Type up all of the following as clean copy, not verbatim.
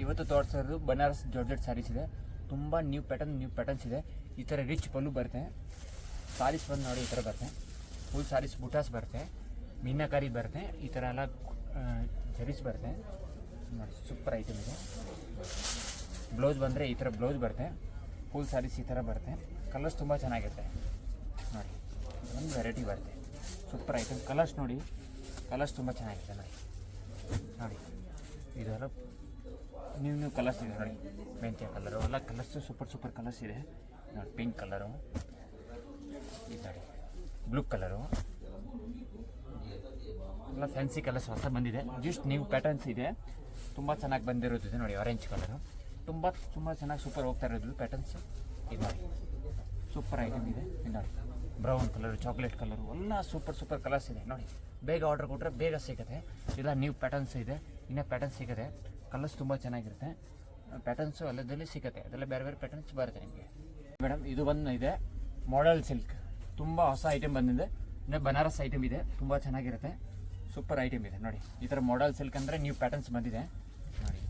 ಇವತ್ತು ತೋರಿಸೋದು ಬನಾರಸ್ ಜಾರ್ಜೆಟ್ ಸ್ಯಾರೀಸ್ ಇದೆ. ತುಂಬ ನ್ಯೂ ಪ್ಯಾಟರ್ನ್ಸ್ ಇದೆ. ಈ ಥರ ರಿಚ್ ಪಲ್ಲು ಬರುತ್ತೆ. ಸಾರೀಸ್ ಬಂದು ನೋಡಿ ಈ ಥರ ಬರುತ್ತೆ. ಫುಲ್ ಸಾರೀಸ್ ಬುಟಾಸ್ ಬರುತ್ತೆ, ಮೀನಾಕಾರಿ ಬರುತ್ತೆ, ಈ ಥರ ಎಲ್ಲ ಜರೀಸ್ ಬರುತ್ತೆ ನೋಡಿ. ಸೂಪರ್ ಐಟಮ್ ಇದೆ. ಬ್ಲೌಸ್ ಬಂದರೆ ಈ ಥರ ಬ್ಲೌಸ್ ಬರುತ್ತೆ. ಫುಲ್ ಸಾರೀಸ್ ಈ ಥರ ಬರುತ್ತೆ. ಕಲರ್ಸ್ ತುಂಬ ಚೆನ್ನಾಗಿರುತ್ತೆ ನೋಡಿ. ಒಂದು ವೆರೈಟಿ ಬರುತ್ತೆ. Super item. ಕಲರ್ಸ್ ನೋಡಿ, ಕಲರ್ಸ್ ತುಂಬ ಚೆನ್ನಾಗಿದೆ ನೋಡಿ. ಇದೆಲ್ಲ ನ್ಯೂ ಕಲರ್ಸ್ ಇದೆ ನೋಡಿ. ಮೆಂತ್ಯ ಕಲರು ಎಲ್ಲ ಕಲರ್ಸು ಸೂಪರ್ ಕಲರ್ಸ್ ಇದೆ ನೋಡಿ. ಪಿಂಕ್ ಕಲರು, ಈ ನೋಡಿ ಬ್ಲೂ ಕಲರು, ಎಲ್ಲ ಫ್ಯಾನ್ಸಿ ಕಲರ್ಸ್ ಹೊಸ ಬಂದಿದೆ. ಜಸ್ಟ್ ನ್ಯೂ ಪ್ಯಾಟರ್ನ್ಸ್ ಇದೆ. ತುಂಬ ಚೆನ್ನಾಗಿ ಬಂದಿರೋದಿದೆ ನೋಡಿ. ಆರೆಂಜ್ ಕಲರು ತುಂಬ ಚೆನ್ನಾಗಿ ಸೂಪರ್ ಹೋಗ್ತಾ ಇರೋದು ಪ್ಯಾಟರ್ನ್ಸ್. ಇದು ನೋಡಿ ಸೂಪರ್ ಐಟಮ್ ಇದೆ. ಇದು ನೋಡಿ ಬ್ರೌನ್ ಕಲರು, ಚಾಕ್ಲೇಟ್ ಕಲರು ಎಲ್ಲ ಸೂಪರ್ ಕಲರ್ಸ್ ಇದೆ ನೋಡಿ. ಬೇಗ ಆರ್ಡರ್ ಕೊಟ್ಟರೆ ಬೇಗ ಸಿಗುತ್ತೆ. ಇಲ್ಲ ನ್ಯೂ ಪ್ಯಾಟರ್ನ್ಸ್ ಇದೆ, ಇನ್ನೂ ಪ್ಯಾಟರ್ನ್ಸ್ ಸಿಗುತ್ತೆ. ಕಲರ್ಸ್ ತುಂಬ ಚೆನ್ನಾಗಿರುತ್ತೆ. ಪ್ಯಾಟರ್ನ್ಸು ಅಲ್ಲದಲ್ಲಿ ಸಿಗುತ್ತೆ. ಅದೆಲ್ಲ ಬೇರೆ ಪ್ಯಾಟರ್ನ್ಸ್ ಬರುತ್ತೆ ನಿಮಗೆ. ಮೇಡಮ್ ಇದು ಒಂದು ಇದೆ ಮಾಡೆಲ್ ಸಿಲ್ಕ್. ತುಂಬ ಹೊಸ ಐಟಮ್ ಬಂದಿದೆ. ಇನ್ನು ಬನಾರಸ್ ಐಟಮ್ ಇದೆ. ತುಂಬ ಚೆನ್ನಾಗಿರುತ್ತೆ. ಸೂಪರ್ ಐಟಮ್ ಇದೆ ನೋಡಿ. ಈ ಥರ ಮಾಡೆಲ್ ಸಿಲ್ಕ್ ಅಂದರೆ ನ್ಯೂ ಪ್ಯಾಟರ್ನ್ಸ್ ಬಂದಿದೆ ನೋಡಿ.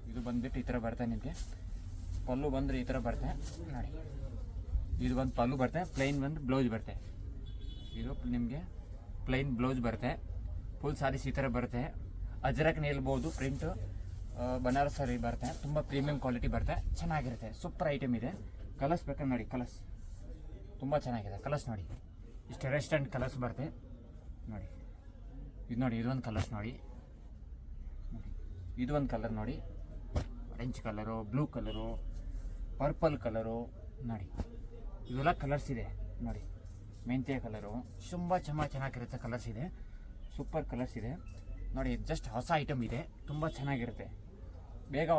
ಇದು ಬಂದುಬಿಟ್ಟು ಈ ಥರ ಬರುತ್ತೆ ನಿಮಗೆ. ಪಲ್ಲು ಬಂದರೆ ಈ ಥರ ಬರುತ್ತೆ ನೋಡಿ. ಇದು ಒಂದು ಪಲ್ಲು ಬರುತ್ತೆ, ಪ್ಲೈನ್ ಒಂದು ಬ್ಲೌಸ್ ಬರುತ್ತೆ. ಇದು ನಿಮಗೆ ಪ್ಲೈನ್ ಬ್ಲೌಸ್ ಬರುತ್ತೆ. ಫುಲ್ ಸಾರೀಸ್ ಈ ಥರ ಬರುತ್ತೆ. ಅಜ್ರಕ್ ನಿಲ್ಬೋದು ಪ್ರಿಂಟು. ಬನಾರಸ್ ಸಾರಿ ಬರುತ್ತೆ. ತುಂಬ ಪ್ರೀಮಿಯಂ ಕ್ವಾಲಿಟಿ ಬರುತ್ತೆ. ಚೆನ್ನಾಗಿರುತ್ತೆ. ಸೂಪರ್ ಐಟಮ್ ಇದೆ. ಕಲರ್ಸ್ ಬೇಕಾದ್ರೆ ನೋಡಿ. ಕಲರ್ಸ್ ತುಂಬ ಚೆನ್ನಾಗಿದೆ. ಕಲರ್ಸ್ ನೋಡಿ. ಇಷ್ಟು ರೆಸ್ಟೆಂಟ್ ಕಲರ್ಸ್ ಬರುತ್ತೆ ನೋಡಿ. ಇದು ನೋಡಿ, ಇದೊಂದು ಕಲರ್ಸ್ ನೋಡಿ. ಇದು ಒಂದು ಕಲರ್ ನೋಡಿ. Orange colour, blue colour, purple colour ನೋಡಿ. ಇವೆಲ್ಲ ಕಲರ್ಸ್ ಇದೆ ನೋಡಿ. ಮೆಂತ್ಯ ಕಲರು ತುಂಬ ಚೆನ್ನಾಗಿರುತ್ತೆ. ಕಲರ್ಸ್ ಇದೆ. ಸೂಪರ್ ಕಲರ್ಸ್ ಇದೆ ನೋಡಿ. ಜಸ್ಟ್ ಹೊಸ ಐಟಮ್ ಇದೆ. ತುಂಬ ಚೆನ್ನಾಗಿರುತ್ತೆ. ಬೇಗ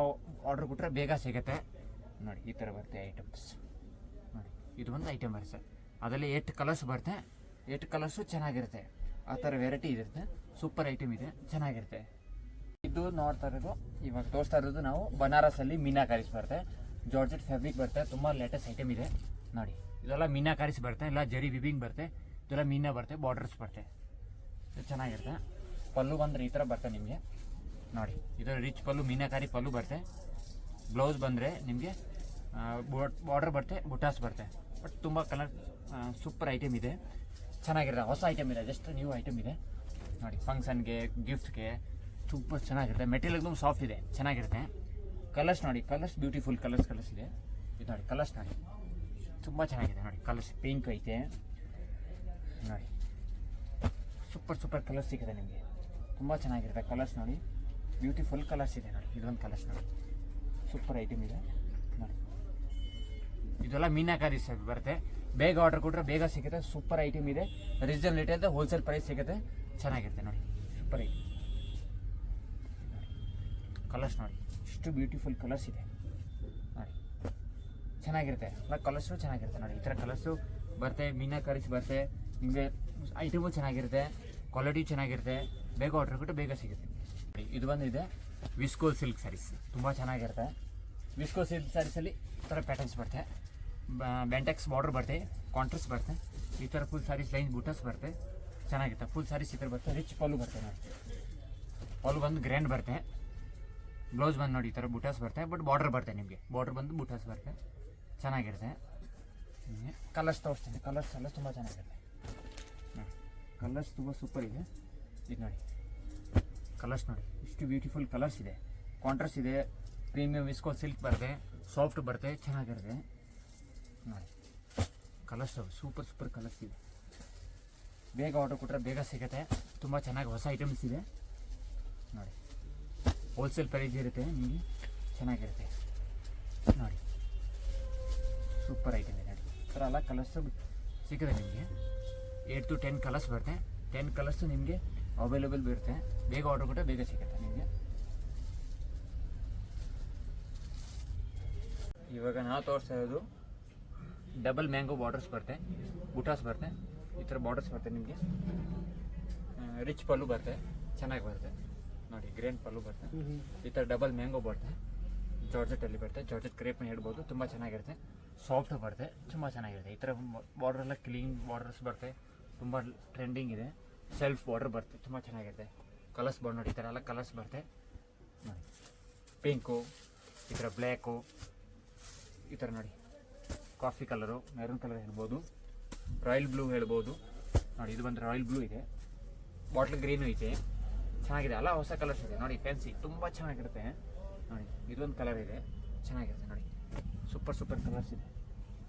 ಆರ್ಡ್ರ್ ಕೊಟ್ಟರೆ ಬೇಗ ಸಿಗುತ್ತೆ ನೋಡಿ. ಈ ಥರ ಬರುತ್ತೆ ಐಟಮ್ಸ್ ನೋಡಿ. ಇದು ಒಂದು ಐಟಮ್ ಬರುತ್ತೆ. ಅದರಲ್ಲಿ 8 ಕಲರ್ಸ್ ಬರುತ್ತೆ. 8 ಕಲರ್ಸು ಚೆನ್ನಾಗಿರುತ್ತೆ. ಆ ಥರ ವೆರೈಟಿ ಇರುತ್ತೆ. ಸೂಪರ್ ಐಟಮ್ ಇದೆ. ಚೆನ್ನಾಗಿರುತ್ತೆ. ಇದು ನೋಡ್ತಾ ಇರೋದು, ಇವಾಗ ತೋರಿಸ್ತಾ ಇರೋದು ನಾವು ಬನಾರಸಲ್ಲಿ ಮೀನಾಕಾರೀಸ್ ಬರುತ್ತೆ. ಜಾರ್ಜೆಟ್ ಫ್ಯಾಬ್ರಿಕ್ ಬರುತ್ತೆ. ತುಂಬ ಲೇಟೆಸ್ಟ್ ಐಟಮ್ ಇದೆ ನೋಡಿ. ಇದೆಲ್ಲ ಮೀನಾಕಾರೀಸ್ ಬರುತ್ತೆ. ಇಲ್ಲ ಜರಿ ವಿವಿಂಗ್ ಬರುತ್ತೆ. ಇದೆಲ್ಲ ಮೀನಾ ಬರುತ್ತೆ. ಬಾರ್ಡರ್ಸ್ ಬರುತ್ತೆ. ಇದು ಚೆನ್ನಾಗಿರುತ್ತೆ. ಪಲ್ಲು ಬಂದರೆ ಈ ಥರ ಬರುತ್ತೆ ನಿಮಗೆ ನೋಡಿ. ಇದರ ರಿಚ್ ಪಲ್ಲು, ಮೀನಾಕಾರಿ ಪಲ್ಲು ಬರುತ್ತೆ. ಬ್ಲೌಸ್ ಬಂದರೆ ನಿಮಗೆ ಬಾರ್ಡರ್ ಬರುತ್ತೆ, ಬುಟಾಸ್ ಬರುತ್ತೆ. ಬಟ್ ತುಂಬ ಕಲರ್ ಸೂಪರ್ ಐಟಮ್ ಇದೆ. ಚೆನ್ನಾಗಿರುತ್ತೆ. ಹೊಸ ಐಟಮ್ ಇದೆ. ಜಸ್ಟ್ ನ್ಯೂ ಐಟಮ್ ಇದೆ ನೋಡಿ. ಫಂಕ್ಷನ್ಗೆ, ಗಿಫ್ಟ್ಗೆ ಸೂಪರ್ ಚೆನ್ನಾಗಿರುತ್ತೆ. ಮೆಟೀರಿಯಲ್ एकदम ಸಾಫ್ಟ್ ಇದೆ. ಚೆನ್ನಾಗಿರುತ್ತೆ. ಕಲರ್ಸ್ ನೋಡಿ. ಕಲರ್ಸ್ ಬ್ಯೂಟಿಫುಲ್ ಕಲರ್ಸ್ ಇದೆ. ಇದು ನೋಡಿ ಕಲರ್ಸ್ ನೋಡಿ. ತುಂಬ ಚೆನ್ನಾಗಿದೆ ನೋಡಿ. ಕಲರ್ಸ್ ಪಿಂಕ್ ಐತೆ ನೋಡಿ. ಸೂಪರ್ ಕಲರ್ಸ್ ಸಿಗುತ್ತೆ ನಿಮಗೆ. ತುಂಬ ಚೆನ್ನಾಗಿರುತ್ತೆ. ಕಲರ್ಸ್ ನೋಡಿ. ಬ್ಯೂಟಿಫುಲ್ ಕಲರ್ಸ್ ಇದೆ ನೋಡಿ. ಇದೊಂದು ಕಲರ್ಸ್ ನೋಡಿ. ಸೂಪರ್ ಐಟಮ್ ಇದೆ ನೋಡಿ. ಇದೆಲ್ಲ ಮೀನಾಕಾರಿ ಬರುತ್ತೆ. ಬೇಗ ಆರ್ಡರ್ ಕೊಟ್ಟರೆ ಬೇಗ ಸಿಗುತ್ತೆ. ಸೂಪರ್ ಐಟಮ್ ಇದೆ. ರೀಸನಬಲ್ ರೇಟ್ ಇದೆ. ಹೋಲ್ಸೇಲ್ ಪ್ರೈಸ್ ಸಿಗುತ್ತೆ. ಚೆನ್ನಾಗಿರುತ್ತೆ ನೋಡಿ. ಸೂಪರ್ ಐಟಮ್ ನೋಡಿ. ಕಲರ್ಸ್ ನೋಡಿ. ಇಷ್ಟು ಬ್ಯೂಟಿಫುಲ್ ಕಲರ್ಸ್ ಇದೆ ನೋಡಿ. ಚೆನ್ನಾಗಿರುತ್ತೆ. ಎಲ್ಲ ಕಲರ್ಸು ಚೆನ್ನಾಗಿರುತ್ತೆ ನೋಡಿ. ಈ ಥರ ಕಲರ್ಸು ಬರುತ್ತೆ. ಮೀನಾಕಾರೀಸ್ ಬರುತ್ತೆ. ನಿಮಗೆ ಐಟಮು ಚೆನ್ನಾಗಿರುತ್ತೆ. ಕ್ವಾಲಿಟಿ ಚೆನ್ನಾಗಿರುತ್ತೆ. ಬೇಗ ಆರ್ಡರ್ ಕೊಟ್ಟು ಬೇಗ ಸಿಗುತ್ತೆ ನೋಡಿ. ಇದು ಬಂದಿದೆ ವಿಸ್ಕೋ ಸಿಲ್ಕ್ ಸ್ಯಾರೀಸ್. ತುಂಬ ಚೆನ್ನಾಗಿರುತ್ತೆ. ವಿಸ್ಕೋ ಸಿಲ್ಕ್ ಸ್ಯಾರೀಸಲ್ಲಿ ಈ ಥರ ಪ್ಯಾಟರ್ನ್ಸ್ ಬರುತ್ತೆ. ಬೆಂಟೆಕ್ಸ್ ಬಾರ್ಡರ್ ಬರುತ್ತೆ. ಕಾಂಟ್ರಾಸ್ಟ್ ಬರುತ್ತೆ. ಈ ಥರ ಫುಲ್ ಸ್ಯಾರೀಸ್ ಲೈನ್ ಬೂಟಸ್ ಬರುತ್ತೆ. ಚೆನ್ನಾಗಿರುತ್ತೆ. ಫುಲ್ ಸ್ಯಾರೀಸ್ ಈ ಥರ ಬರುತ್ತೆ. ರಿಚ್ ಪಲ್ಲು ಬರುತ್ತೆ ನೋಡಿ. ಪಲ್ಲು ಬಂದು ಗ್ರ್ಯಾಂಡ್ ಬರುತ್ತೆ. ಬ್ಲೌಸ್ ಬಂದು ನೋಡಿ ಈ ಥರ ಬೂಟಾಸ್ ಬರುತ್ತೆ. ಬಟ್ ಬಾರ್ಡರ್ ಬರುತ್ತೆ ನಿಮಗೆ. ಬಾರ್ಡರ್ ಬಂದು ಬೂಟಾಸ್ ಬರುತ್ತೆ. ಚೆನ್ನಾಗಿರುತ್ತೆ. ಕಲರ್ಸ್ ತೋರಿಸ್ತೀನಿ. ಕಲರ್ಸ್ ಎಲ್ಲ ತುಂಬ ಚೆನ್ನಾಗಿರುತ್ತೆ ನೋಡಿ. ಕಲರ್ಸ್ ತುಂಬ ಸೂಪರ್ ಇದೆ. ಇದು ನೋಡಿ ಕಲರ್ಸ್ ನೋಡಿ. ಇಷ್ಟು ಬ್ಯೂಟಿಫುಲ್ ಕಲರ್ಸ್ ಇದೆ. ಕಾಂಟ್ರಾಸ್ಟ್ ಇದೆ. ಪ್ರೀಮಿಯಂ ವಿಸ್ಕೋ ಸಿಲ್ಕ್ ಬರುತ್ತೆ. ಸಾಫ್ಟ್ ಬರುತ್ತೆ. ಚೆನ್ನಾಗಿರುತ್ತೆ ನೋಡಿ. ಕಲರ್ಸ್ ಸೂಪರ್ ಕಲರ್ಸ್ ಇದೆ. ಬೇಗ ಆರ್ಡರ್ ಕೊಟ್ಟರೆ ಬೇಗ ಸಿಗುತ್ತೆ. ತುಂಬ ಚೆನ್ನಾಗಿ ಹೊಸ ಐಟಮ್ಸ್ ಇದೆ ನೋಡಿ. ಹೋಲ್ಸೇಲ್ ಪ್ರೈಸ್ ಇರುತ್ತೆ ನಿಮಗೆ. ಚೆನ್ನಾಗಿರುತ್ತೆ ನೋಡಿ. ಸೂಪರ್ ಐಟಮ್ ಇದೆ ನೋಡಿ. ಈ ಥರ ಎಲ್ಲ ಕಲರ್ಸು ಸಿಗುತ್ತೆ ನಿಮಗೆ. 8 to 10 ಕಲರ್ಸ್ ಬರುತ್ತೆ. 10 ಕಲರ್ಸು ನಿಮಗೆ ಅವೈಲೇಬಲ್ ಬರುತ್ತೆ. ಬೇಗ ಆರ್ಡರ್ ಕೊಟ್ಟರೆ ಬೇಗ ಸಿಗುತ್ತೆ ನಿಮಗೆ. ಇವಾಗ ನಾವು ತೋರಿಸ್ತಾ ಇರೋದು ಡಬಲ್ ಮ್ಯಾಂಗೋ ಬಾರ್ಡರ್ಸ್ ಬರುತ್ತೆ. ಬುಟಾಸ್ ಬರುತ್ತೆ. ಈ ಥರ ಬಾರ್ಡರ್ಸ್ ಬರುತ್ತೆ ನಿಮಗೆ. ರಿಚ್ ಪಲ್ಲು ಬರುತ್ತೆ. ಚೆನ್ನಾಗಿ ಬರುತ್ತೆ ನೋಡಿ. ಗ್ರ್ಯಾಂಡ್ ಪಲ್ಲು ಬರುತ್ತೆ. ಈ ಥರ ಡಬಲ್ ಮ್ಯಾಂಗೋ ಬರುತ್ತೆ. ಜಾರ್ಜೆಟಲ್ಲಿ ಬರುತ್ತೆ. ಜಾರ್ಜೆಟ್ ಕ್ರೇಪ್ನ ಹೇಳ್ಬೋದು. ತುಂಬ ಚೆನ್ನಾಗಿರುತ್ತೆ. ಸಾಫ್ಟ್ ಬರುತ್ತೆ. ತುಂಬ ಚೆನ್ನಾಗಿರುತ್ತೆ. ಈ ಥರ ಬಾರ್ಡ್ರೆಲ್ಲ ಕ್ಲೀನ್ ಬಾರ್ಡರ್ಸ್ ಬರುತ್ತೆ. ತುಂಬ ಟ್ರೆಂಡಿಂಗ್ ಇದೆ. ಸೆಲ್ಫ್ ಬಾರ್ಡರ್ ಬರುತ್ತೆ. ತುಂಬ ಚೆನ್ನಾಗಿರುತ್ತೆ. ಕಲರ್ಸ್ ನೋಡಿ. ಈ ಥರ ಎಲ್ಲ ಕಲರ್ಸ್ ಬರುತ್ತೆ ನೋಡಿ. ಪಿಂಕು, ಈ ಥರ ಬ್ಲ್ಯಾಕು, ಈ ಥರ ನೋಡಿ ಕಾಫಿ ಕಲರು, ಮೆರೂನ್ ಕಲರ್ ಹೇಳ್ಬೋದು, ರಾಯಲ್ ಬ್ಲೂ ಹೇಳ್ಬೋದು. ನೋಡಿ ಇದು ಬಂದರೆ ರಾಯಲ್ ಬ್ಲೂ ಇದೆ, ಬಾಟ್ಲ್ ಗ್ರೀನು ಇದೆ, ಚೆನ್ನಾಗಿದೆ. ಅಲ್ಲ ಹೊಸ ಕಲರ್ಸ್ ಇದೆ ನೋಡಿ, ಫ್ಯಾನ್ಸಿ ತುಂಬ ಚೆನ್ನಾಗಿರುತ್ತೆ ನೋಡಿ. ಇದೊಂದು ಕಲರ್ ಇದೆ, ಚೆನ್ನಾಗಿರುತ್ತೆ ನೋಡಿ, ಸೂಪರ್ ಕಲರ್ಸ್ ಇದೆ.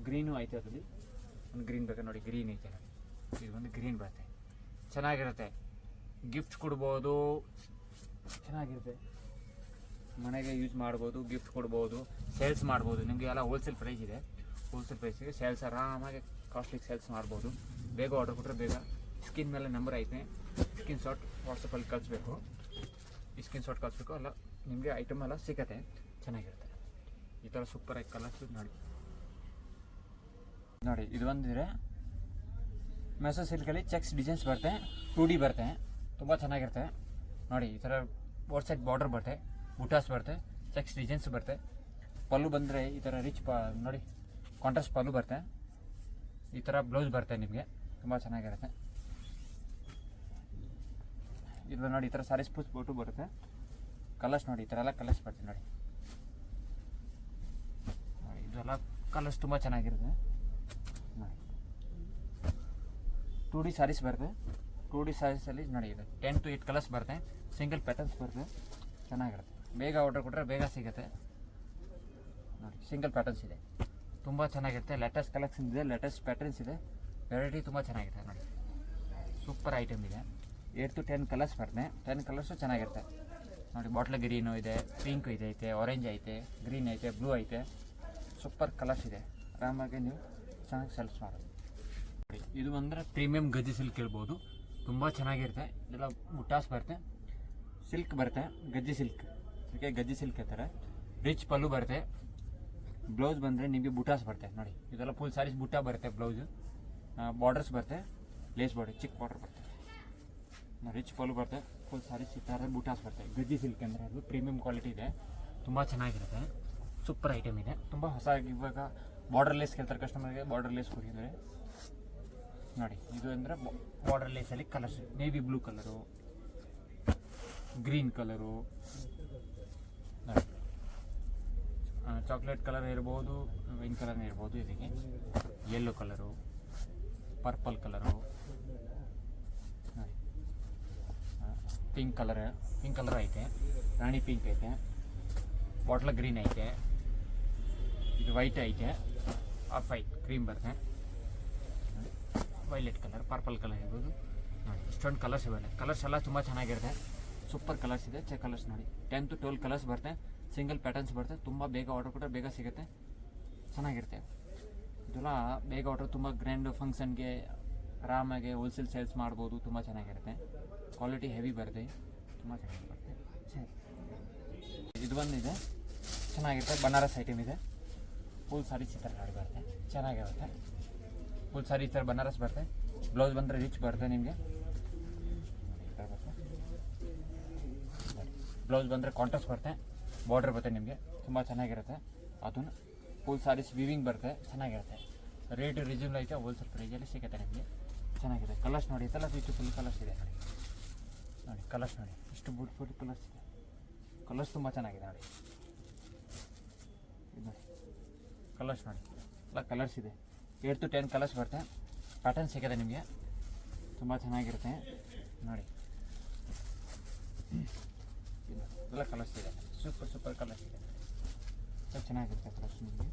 ಗ್ರೀನು ಐತೆ, ಅದರಲ್ಲಿ ಒಂದು ಗ್ರೀನ್ ಬೇಕಾ ನೋಡಿ, ಗ್ರೀನ್ ಐತೆ ನೋಡಿ, ಇದು ಒಂದು ಗ್ರೀನ್ ಬರುತ್ತೆ, ಚೆನ್ನಾಗಿರುತ್ತೆ. ಗಿಫ್ಟ್ ಕೊಡ್ಬೋದು, ಚೆನ್ನಾಗಿರುತ್ತೆ, ಮನೆಗೆ ಯೂಸ್ ಮಾಡ್ಬೋದು, ಗಿಫ್ಟ್ ಕೊಡ್ಬೋದು, ಸೇಲ್ಸ್ ಮಾಡ್ಬೋದು. ನಿಮಗೆ ಎಲ್ಲ ಹೋಲ್ಸೇಲ್ ಪ್ರೈಸ್ ಇದೆ, ಹೋಲ್ಸೇಲ್ ಪ್ರೈಸಿಗೆ ಸೇಲ್ಸ್ ಆರಾಮಾಗಿ ಕಾಸ್ಟ್ಲಿಗೆ ಸೇಲ್ಸ್ ಮಾಡ್ಬೋದು. ಬೇಗ ಆರ್ಡರ್ ಕೊಟ್ಟರೆ ಬೇಗ. ಸ್ಕ್ರೀನ್ ಮೇಲೆ ನಂಬರ್ ಐತೆ, ಸ್ಕ್ರೀನ್ ಶಾಟ್ ವಾಟ್ಸಪ್ಪಲ್ಲಿ ಕಳಿಸ್ಬೇಕು, ಈ ಸ್ಕ್ರೀನ್ ಶಾಟ್ ಕಳಿಸ್ಬೇಕು, ಅಲ್ಲ ನಿಮಗೆ ಐಟಮ್ ಎಲ್ಲ ಸಿಗುತ್ತೆ, ಚೆನ್ನಾಗಿರುತ್ತೆ. ಈ ಥರ ಸೂಪರಾಗಿ ಕಲರ್ಸ್ ನೋಡಿ. ನೋಡಿ ಇದು ಒಂದಿದ್ರೆ ಮೆಸೋ ಸಿಲ್ಕಲ್ಲಿ ಚೆಕ್ಸ್ ಡಿಸೈನ್ಸ್ ಬರುತ್ತೆ, 2D ಬರುತ್ತೆ, ತುಂಬ ಚೆನ್ನಾಗಿರುತ್ತೆ ನೋಡಿ. ಈ ಥರ ಬೋರ್ಡ್ ಸೈಡ್ ಬಾರ್ಡರ್ ಬರುತ್ತೆ, ಬುಟಾಸ್ ಬರುತ್ತೆ, ಚೆಕ್ಸ್ ಡಿಸೈನ್ಸ್ ಬರುತ್ತೆ. ಪಲ್ಲು ಬಂದರೆ ಈ ಥರ ರಿಚ್ ನೋಡಿ ಕಾಂಟ್ರಾಸ್ಟ್ ಪಲ್ಲು ಬರುತ್ತೆ, ಈ ಥರ ಬ್ಲೌಸ್ ಬರುತ್ತೆ ನಿಮಗೆ, ತುಂಬ ಚೆನ್ನಾಗಿರುತ್ತೆ. ಇದು ನೋಡಿ ಈ ಥರ ಸಾರೀಸ್ ಪೂಸ್ ಬೋಟು ಬರುತ್ತೆ. ಕಲರ್ಸ್ ನೋಡಿ, ಈ ಥರ ಎಲ್ಲ ಕಲರ್ಸ್ ಬರುತ್ತೆ ನೋಡಿ. ಇದೆಲ್ಲ ಕಲರ್ಸ್ ತುಂಬ ಚೆನ್ನಾಗಿರುತ್ತೆ ನೋಡಿ. 2D ಸಾರೀಸ್ ಬರುತ್ತೆ, 2D ಸಾರೀಸಲ್ಲಿ ನೋಡಿ ಇದು 10 to 8 ಕಲರ್ಸ್ ಬರುತ್ತೆ, ಸಿಂಗಲ್ ಪ್ಯಾಟರ್ನ್ಸ್ ಬರುತ್ತೆ, ಚೆನ್ನಾಗಿರುತ್ತೆ. ಬೇಗ ಆರ್ಡರ್ ಕೊಟ್ಟರೆ ಬೇಗ ಸಿಗುತ್ತೆ ನೋಡಿ. ಸಿಂಗಲ್ ಪ್ಯಾಟರ್ನ್ಸ್ ಇದೆ, ತುಂಬ ಚೆನ್ನಾಗಿರುತ್ತೆ. ಲೇಟೆಸ್ಟ್ ಕಲೆಕ್ಷನ್ ಇದೆ, ಲೇಟೆಸ್ಟ್ ಪ್ಯಾಟರ್ನ್ಸ್ ಇದೆ, ವೆರೈಟಿ ತುಂಬ ಚೆನ್ನಾಗಿದೆ ನೋಡಿ. ಸೂಪರ್ ಐಟಮ್ ಇದೆ. 8 to 10 ಕಲರ್ಸ್ ಬರುತ್ತೆ, 10 ಕಲರ್ಸು ಚೆನ್ನಾಗಿರುತ್ತೆ ನೋಡಿ. ಬಾಟ್ಲ್ ಗ್ರೀನು ಇದೆ, ಪಿಂಕ್ ಐತೆ, ಆರೆಂಜ್ ಐತೆ, ಗ್ರೀನ್ ಐತೆ, ಬ್ಲೂ ಐತೆ, ಸೂಪರ್ ಕಲರ್ಸ್ ಇದೆ. ಆರಾಮಾಗಿ ನೀವು ಚೆನ್ನಾಗಿ ಸೇಲ್ಸ್ ಮಾಡೋದು. ಇದು ಅಂದರೆ ಪ್ರೀಮಿಯಂ ಗಜ್ಜಿ ಸಿಲ್ಕ್ ಹೇಳ್ಬೋದು, ತುಂಬ ಚೆನ್ನಾಗಿರುತ್ತೆ. ಇದೆಲ್ಲ ಬುಟ್ಟಾಸ್ ಬರುತ್ತೆ, ಸಿಲ್ಕ್ ಬರುತ್ತೆ, ಗಜ್ಜಿ ಸಿಲ್ಕ್, ಅದಕ್ಕೆ ಗಜ್ಜಿ ಸಿಲ್ಕ್ ಇರ್ತಾರೆ. ರಿಚ್ ಪಲ್ಲು ಬರುತ್ತೆ, ಬ್ಲೌಸ್ ಬಂದರೆ ನಿಮಗೆ ಬುಟಾಸ್ ಬರುತ್ತೆ ನೋಡಿ. ಇದೆಲ್ಲ ಫುಲ್ ಸಾರೀಸ್ ಬುಟ್ಟ ಬರುತ್ತೆ, ಬ್ಲೌಸು ಬಾರ್ಡರ್ಸ್ ಬರುತ್ತೆ, ಲೇಸ್ ಬಾರ್ಡರ್, ಚಿಕ್ಕ ಬಾರ್ಡರ್ ಬರುತ್ತೆ, ರಿಚ್ ಪಲ್ಲು ಬರುತ್ತೆ, ಫುಲ್ ಸಾರೀಸ್ ಈ ಥರ ಬುಟಾಸ್ ಬರುತ್ತೆ. ಗಜ್ಜಿ ಸಿಲ್ಕ್ ಅಂದರೆ ಅದು ಪ್ರೀಮಿಯಂ ಕ್ವಾಲಿಟಿ ಇದೆ, ತುಂಬ ಚೆನ್ನಾಗಿರುತ್ತೆ, ಸೂಪರ್ ಐಟಮ್ ಇದೆ. ತುಂಬ ಹೊಸ ಇವಾಗ ಬಾರ್ಡರ್ ಲೇಸ್ ಕೇಳ್ತಾರೆ ಕಸ್ಟಮರ್ಗೆ, ಬಾರ್ಡರ್ ಲೇಸ್ ಕೊಟ್ಟಿದ್ದಾರೆ ನೋಡಿ. ಇದು ಅಂದರೆ ಬಾರ್ಡರ್ ಲೇಸಲ್ಲಿ colours, navy blue colour, green colour ನೋಡಿ, ಚಾಕ್ಲೇಟ್ ಕಲರ್ ಇರ್ಬೋದು, ವೈನ್ ಕಲರ್ ಇರ್ಬೋದು, ಇದಕ್ಕೆ ಯೆಲ್ಲೋ ಕಲರು, ಪರ್ಪಲ್ ಕಲರು ನೋಡಿ, ಪಿಂಕ್ ಕಲರ್ ಐತೆ, ರಾಣಿ ಪಿಂಕ್ ಐತೆ, ಬಾಟ್ಲ್ ಗ್ರೀನ್ ಐತೆ, ಇದು ವೈಟ್ ಐತೆ, ಆಫ್ ವೈಟ್ ಕ್ರೀಮ್ ಬರುತ್ತೆ, ವೈಲೆಟ್ ಕಲರ್, ಪರ್ಪಲ್ ಕಲರ್ ಇರ್ಬೋದು ನೋಡಿ. ಇಷ್ಟೊಂದು ಕಲರ್ಸ್ ಇವೆ, ಕಲರ್ಸ್ ಎಲ್ಲ ತುಂಬ ಚೆನ್ನಾಗಿರುತ್ತೆ, ಸೂಪರ್ ಕಲರ್ಸ್ ಇದೆ. ಚೆಕ್ ಕಲರ್ಸ್ ನೋಡಿ, 10 to 12 ಕಲರ್ಸ್ ಬರುತ್ತೆ, ಸಿಂಗಲ್ ಪ್ಯಾಟರ್ನ್ಸ್ ಬರುತ್ತೆ. ತುಂಬ ಬೇಗ ಆರ್ಡರ್ ಕೊಟ್ಟರೆ ಬೇಗ ಸಿಗುತ್ತೆ, ಚೆನ್ನಾಗಿರುತ್ತೆ. ಇದೆಲ್ಲ ಬೇಗ ಆರ್ಡರ್, ತುಂಬ ಗ್ರ್ಯಾಂಡ್ ಫಂಕ್ಷನ್ಗೆ ಆರಾಮಾಗಿ ಹೋಲ್ಸೇಲ್ ಸೇಲ್ಸ್ ಮಾಡ್ಬೋದು, ತುಂಬ ಚೆನ್ನಾಗಿರುತ್ತೆ. ಕ್ವಾಲಿಟಿ ಹೆವಿ ಬರುತ್ತೆ, ತುಂಬ ಚೆನ್ನಾಗಿ ಬರುತ್ತೆ. ಸರಿ, ಇದು ಬಂದಿದೆ ಚೆನ್ನಾಗಿರುತ್ತೆ, ಬನಾರಸ್ ಐಟಮ್ ಇದೆ. ಫುಲ್ ಸಾರೀಸ್ ಈ ಥರ ಗಾಡಿ ಬರುತ್ತೆ, ಚೆನ್ನಾಗಿರುತ್ತೆ. ಫುಲ್ ಸಾರಿ ಈ ಥರ ಬನಾರಸ್ ಬರುತ್ತೆ, ಬ್ಲೌಸ್ ಬಂದರೆ ರಿಚ್ ಬರುತ್ತೆ ನಿಮಗೆ. ಬ್ಲೌಸ್ ಬಂದರೆ ಕಾಂಟ್ರಾಸ್ಟ್ ಬರುತ್ತೆ, ಬಾರ್ಡರ್ ಬರುತ್ತೆ ನಿಮಗೆ, ತುಂಬ ಚೆನ್ನಾಗಿರುತ್ತೆ. ಅದನ್ನು ಫುಲ್ ಸಾರೀಸ್ ವಿವಿಂಗ್ ಬರುತ್ತೆ, ಚೆನ್ನಾಗಿರುತ್ತೆ. ರೇಟ್ ರೀಸನಬಲ್ ಐತೆ, ಹೋಲ್ಸೇಲ್ ಪ್ರೈಸಲ್ಲಿ ಸಿಗುತ್ತೆ ನಿಮಗೆ, ಚೆನ್ನಾಗಿದೆ. ಕಲರ್ಸ್ ನೋಡಿ, ಇದೆಲ್ಲ ಬ್ಯೂಟಿಫುಲ್ ಕಲರ್ಸ್ ಇದೆ ನೋಡಿ. ನೋಡಿ ಕಲರ್ಸ್ ನೋಡಿ, ಇಷ್ಟು ಬ್ಯೂಟಿಫುಲ್ ಕಲರ್ಸ್ ಇದೆ, ಕಲರ್ಸ್ ತುಂಬ ಚೆನ್ನಾಗಿದೆ ನೋಡಿ. ಇದು ನೋಡಿ ಕಲರ್ಸ್ ನೋಡಿ, ಎಲ್ಲ ಕಲರ್ಸ್ ಇದೆ. 8 to 10 ಕಲರ್ಸ್ ಬರುತ್ತೆ, ಪ್ಯಾಟರ್ನ್ ಸಿಗುತ್ತೆ ನಿಮಗೆ, ತುಂಬ ಚೆನ್ನಾಗಿರುತ್ತೆ ನೋಡಿ. ಎಲ್ಲ ಕಲರ್ಸ್ ಇದೆ, ಸೂಪರ್ ಕಲರ್ಸ್ ಇದೆ, ಚೆನ್ನಾಗಿರುತ್ತೆ ಕಲರ್ಸ್ ನಿಮಗೆ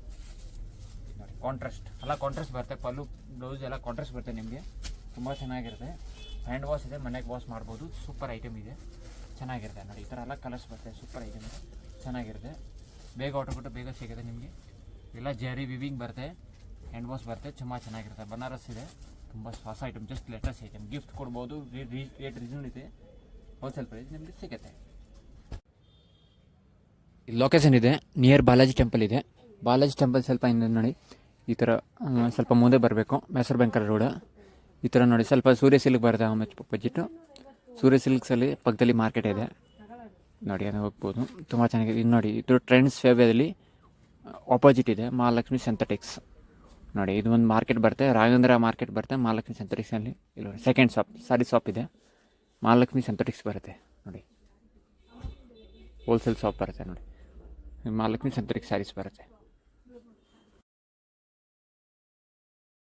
ನೋಡಿ. ಕಾಂಟ್ರಾಸ್ಟ್ ಎಲ್ಲ ಕಾಂಟ್ರಾಸ್ಟ್ ಬರುತ್ತೆ, ಪಲ್ಲು ಬ್ಲೌಸ್ ಎಲ್ಲ ಕಾಂಟ್ರಾಸ್ಟ್ ಬರುತ್ತೆ ನಿಮಗೆ, ತುಂಬ ಚೆನ್ನಾಗಿರುತ್ತೆ. ಹ್ಯಾಂಡ್ ವಾಶ್ ಇದೆ, ಮನೆಗೆ ವಾಶ್ ಮಾಡ್ಬೋದು, ಸೂಪರ್ ಐಟಮ್ ಇದೆ, ಚೆನ್ನಾಗಿರುತ್ತೆ ನೋಡಿ. ಈ ಥರ ಎಲ್ಲ ಕಲರ್ಸ್ ಬರುತ್ತೆ, ಸೂಪರ್ ಐಟಮ್ ಇದೆ, ಚೆನ್ನಾಗಿರುತ್ತೆ. ಬೇಗ ಆರ್ಡರ್ ಕೊಟ್ಟು ಬೇಗ ಸಿಗುತ್ತೆ ನಿಮಗೆ. ಎಲ್ಲ ಜರಿ ವಿವಿಂಗ್ ಬರುತ್ತೆ, ಹ್ಯಾಂಡ್ ವಾಶ್ ಬರುತ್ತೆ, ತುಂಬ ಚೆನ್ನಾಗಿರುತ್ತೆ. ಬನಾರಸ್ ಇದೆ, ತುಂಬ ಹೊಸ item, just latest item, gift ಕೊಡ್ಬೋದು, ರೇಟ್ ರೀಸನಬಲ್ ಇದೆ, ಹೋಲ್ಸೇಲ್ ಪ್ರೈಸ್ ನಿಮಗೆ ಸಿಗುತ್ತೆ. ಲೊಕೇಶನ್ ಇದೆ ನಿಯರ್ ಬಾಲಾಜಿ ಟೆಂಪಲ್ ಇದೆ. ಬಾಲಾಜಿ ಟೆಂಪಲ್ ಸ್ವಲ್ಪ ಹಿಂದೆ ನೋಡಿ, ಈ ಥರ ಸ್ವಲ್ಪ ಮುಂದೆ ಬರಬೇಕು, ಮೈಸೂರು ಬ್ಯಾಂಕರ್ ರೋಡ್. ಈ ಥರ ನೋಡಿ, ಸ್ವಲ್ಪ ಸೂರ್ಯ ಸಿಲ್ಕ್ ಬರುತ್ತೆ, ಅಪೋಸಿಟ್ಟು ಸೂರ್ಯ ಸಿಲ್ಕ್ಸಲ್ಲಿ ಪಕ್ಕದಲ್ಲಿ ಮಾರ್ಕೆಟ್ ಇದೆ ನೋಡಿ, ಅದು ಹೋಗ್ಬೋದು, ತುಂಬ ಚೆನ್ನಾಗಿದೆ. ಇದು ನೋಡಿ, ಇದು ಟ್ರೆಂಡ್ಸ್ ಫೇವ್ರಲ್ಲಿ ಆಪೋಸಿಟ್ ಇದೆ ಮಹಾಲಕ್ಷ್ಮಿ ಸಿಂಥೆಟಿಕ್ಸ್ ನೋಡಿ. ಇದು ಒಂದು ಮಾರ್ಕೆಟ್ ಬರುತ್ತೆ, ರಾಘವೇಂದ್ರ ಮಾರ್ಕೆಟ್ ಬರುತ್ತೆ, ಮಹಾಲಕ್ಷ್ಮಿ ಸಿಂಥೆಟಿಕ್ಸಲ್ಲಿ ಇಲ್ಲಿ ನೋಡಿ ಸೆಕೆಂಡ್ ಶಾಪ್, ಸಾರಿ ಶಾಪ್ ಇದೆ, ಮಹಾಲಕ್ಷ್ಮಿ ಸಿಂಥೆಟಿಕ್ಸ್ ಬರುತ್ತೆ ನೋಡಿ, ಹೋಲ್ಸೇಲ್ ಶಾಪ್ ಬರುತ್ತೆ ನೋಡಿ. ಮಹಾಲಕ್ಷ್ಮಿ ಸಂತರಿಗೆ ಸ್ಯಾರೀಸ್ ಬರುತ್ತೆ.